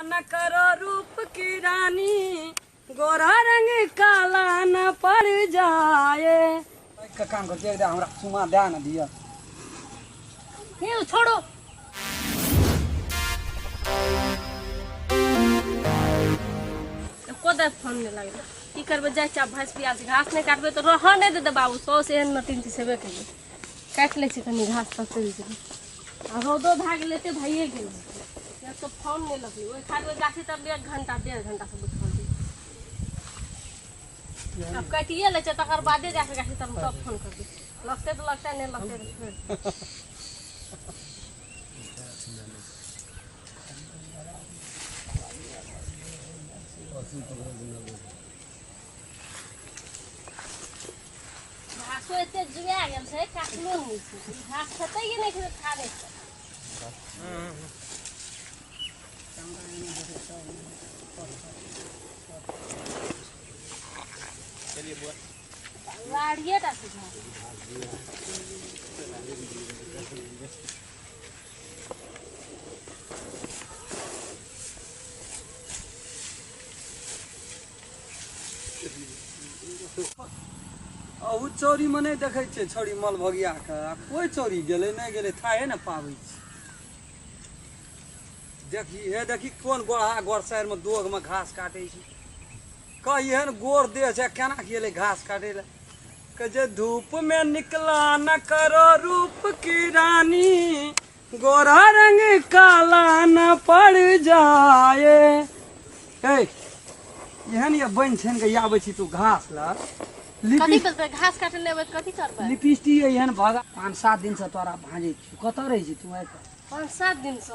न करो रूप की रानी, गोरा रंग काला न पड़ जाए। का काम करते एकदम हमरा सुमा दे ना दिया। ये छोड़ो। कोदा फोन में लगे की करबे जाय चा भैंस बिया से घास नहीं काटबे तो रह नहीं दे बाबू 100 से एहन नटीन सेबे करिए काट ले छी कनी घास पर चल जे आ रोदो भाग लेते भइए गेल या तो फोन नहीं लगली ओइ खादवे गाछी तब 1 घंटा 1.5 घंटा से बैठल दी अब काटिए ले छ तकर बादे जाके गाछी तब फोन कर दी लगते तो लगता नहीं लगते तो घासो एते जुआ गेल छै काटलो नहीं छै घास खेतै कि नहीं खेतै खा दे चलिए बुआ लाड़िए टा से अहू चोरी में नहीं देखे छे छोरी मल भगिया के कोई चोरी गेले नहीं गेले थाहे न पाबै छी। देखी हे देखी कोन गोढ़ा गोर साइड में दोग में घास काटे छी कही एहन गोर देह छै केना गेले घास काटे ले के जे धूप में निकला न करो रूप की रानी, गोरा रंग काला न पड़ जाए। ए एहन ये बन छन के आबै छी तू घास ला कथी करबे घास काटे लेबे कथी करबे लिपस्टिक एहन भागा 5-7 दिन से तोरा भांजे छी कत रही छी तू आइ 5-7 दिन से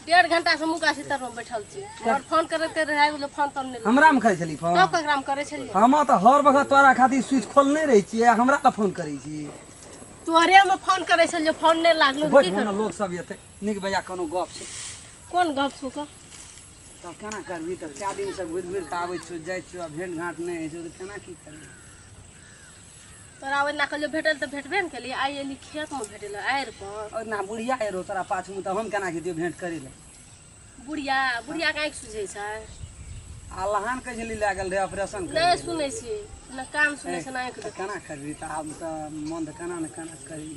1.5 घंटा से मुका से तर में बैठल छी और फोन करते रहे बोले फोन तब नहीं हमरा में करे छली फोन तब ककरा में करे छली हम त हर वक्त तोरा खातिर स्विच खोलने रही छी हमरा का फोन करै छी तोरे में फोन करे छलियो फोन नहीं लागलो बैठ की ना कर लोग सब एते निक बजा कोनो गप छै कौन गप छु का तब केना करबी त 4 दिन से घुर घुर के आबै छी जाय छी भेंट घाट नहीं है त केना की करबी तोरा ओइ ना कहलियो भेटल त भेटबे न केली आई एली खेत में भेटल आएर पर और ना बुढ़िया एरो तोरा पाछू में त हम केना के दियो भेंट करै ले बुढ़िया काहे सुझै छै आ लहान के जली लागल रे ऑपरेशन नहीं सुनै छी न काम सुनै छै ना त केना करबी त आब त मन त केना न केना करी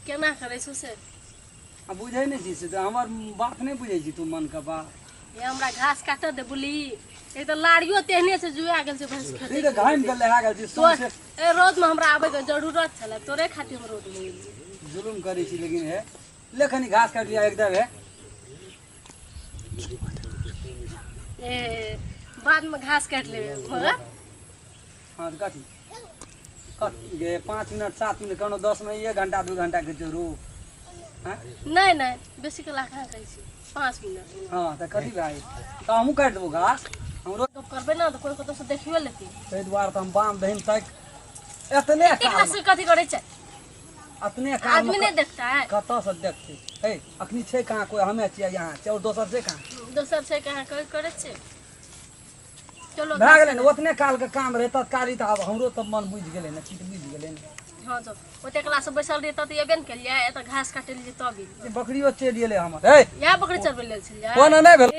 केना करै छु से आ बुझै नहीं छी से हमर बात नहीं बुझै छी तू मन के बात ये हमरा घास काट दे बुली एक तो लाड़ियो तेहने से जुआ गेल छै भैंस ई खेते त घाम के लहा गेल छी तो ए रोड में हमरा आबे के जरूरत छले तोरे खातिर हम रोड में गेली जुलुम करै छी लेकिन है लेखनी घास काट लिया एकदम है ए बाद में घास काट लेबे मगर हां त कथी कट गे 5 मिनट 7 मिनट कोनो 10 में 1 घंटा 2 घंटा के जरूर हां नहीं बेसी के लाखा कहै छी 5 मिनट हां त कथी भाई त हमहु काट देबो घास हमरो तो करबे ना तो कोई कतो से देखियो लेती तै द्वार त हम बांध दहिन तक एतने एकरा से कथी करे छै अपने काम आदमी नहीं देखता है कत से देखते ए अखनी छै कहां कोई हमे छियै यहां छै और दोसर छै कहां दोसर छै कहां करे छै चलो भए गेलै न ओतने काल के काम रहे तत्कारी त अब हमरो त मन बुझ गेलै न चित बुझ गेलै न हां जो ओते क्लास से बैसल रही त एबे न केलिए एत घास काटे लिए तब बकरियो चल गेलै हमर ए या बकरी चरबे लेल छलिए कोन नहीं भेल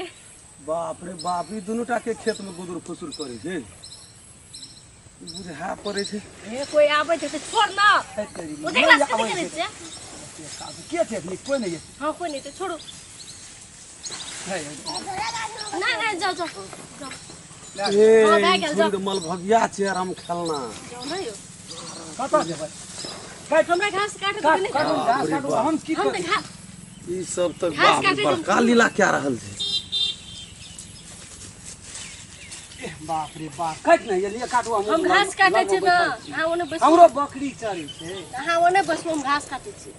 बाप रे बाप ई दुनूटा के खेत में गुदुर फुसुर करे छै बुझा पड़े छै ए कोई आबै छै त छोड़ ना ओते क्लास से करे छै के छै अखनी कोई नहीं हां कोई नहीं तो छोड़ो है नहीं जाओ ए झुंड मल भगिया छै आराम खेलना जाओ ना यो कत जेबै हमरा घास काटे तो नहीं काटू हम की हम करी तो घास ई सब तक घास बाप काटे बड़का लीला क्या रहल छै बाप रे बाप काट नहीं ये लिए काटू हम घास काटे छी ना हां ओने बस हमरो बकरी चरी छै हां ओने बस हम घास काटे छी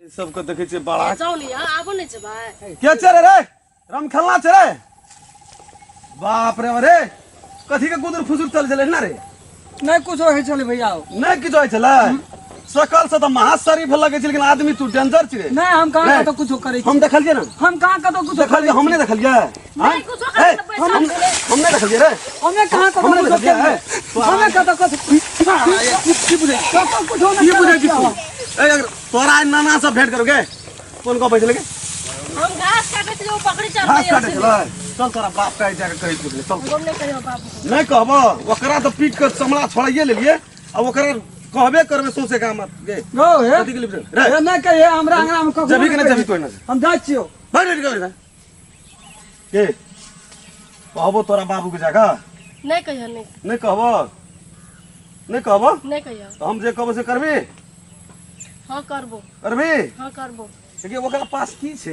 ई सब के देखे छै बड़ा जाओ नहीं आबो नहीं छै भाई के छै रे राम खेलना छै रे बाप रे रे कथी के गुदुर फुसुर चल छले ना रे नहीं कुछ होय छले भैया नहीं किछो होय छले सकल से तो महाशरीफ लगे छै लेकिन आदमी तू डेंजर छी रे नहीं हम कहां तो कुछ करे हम देखलिए ना हम कहां का तो कुछ देखलिए हमने देखलिए नहीं कुछ करे तो पैसा हमने देखलिए रे हमें कहां का हमने कुछ देखलिए हमें का तो कुछ की बुझे कुछ होना की बुझे तू ए अगर तोरा नाना से भेंट करोगे कौन को बैठ लगे हम घास काटे थे, वो पकड़ी चल घास रही काटे है। चला चल तोरा बाप का जाके कहि चल चल हम नहीं कहियो बाबू को। नहीं कहबो ओकरा तो पीट के चमड़ा छोड़ाइए लेलिए अब ओकरा कहबे करबे सोसे का मत गे गो हे कथी के लिए रे ए नहीं कहिए हमरा अंगना में कखनो जभी के नहीं नहीं जभी कहिए। कोई ना हम जाय छियो भाई रेडी कर के कहबो तोरा बाबू के जाका नहीं कहियो, नहीं नहीं कहबो नहीं कहबो नहीं कहियो। तो हम जे कहबो से करबी हाँ करबो, करबी हाँ करबो। कि ओकरा पास की छै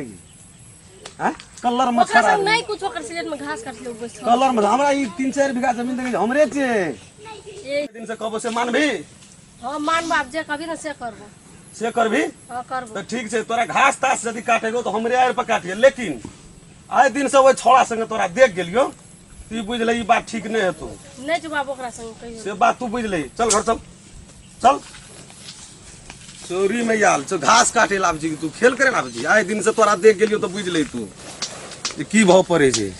हैं कलर ओकरा मच्छर संग नहीं कुछ ओकर सिलेट में घास काट ले बस। कलर में हमरा ई 3-4 बीघा जमीन देखे हमरे छै ए दिन से कहबो से मानबी हाँ मान बाप जे कभी ना से करबो। से करबी हाँ करबो। तो ठीक छै तोरा घास तास यदि काटेगो तो हमरे आएर पर काटिए लेकिन आए दिन से वो छोड़ा संगे तोरा देख गेलियो तू ई बुझ ले ई बात ठीक नहीं हेतौ नहीं जो बाबू ओकरा संग कहियो। से बात तू बुझ ले चल घर चल चल चोरी में याल तो घास काटे लाभ जी तू खेल करे लाभ जी आए दिन से तोरा देख गेलियो तो बुझ ले तू कि भाव पड़े छै।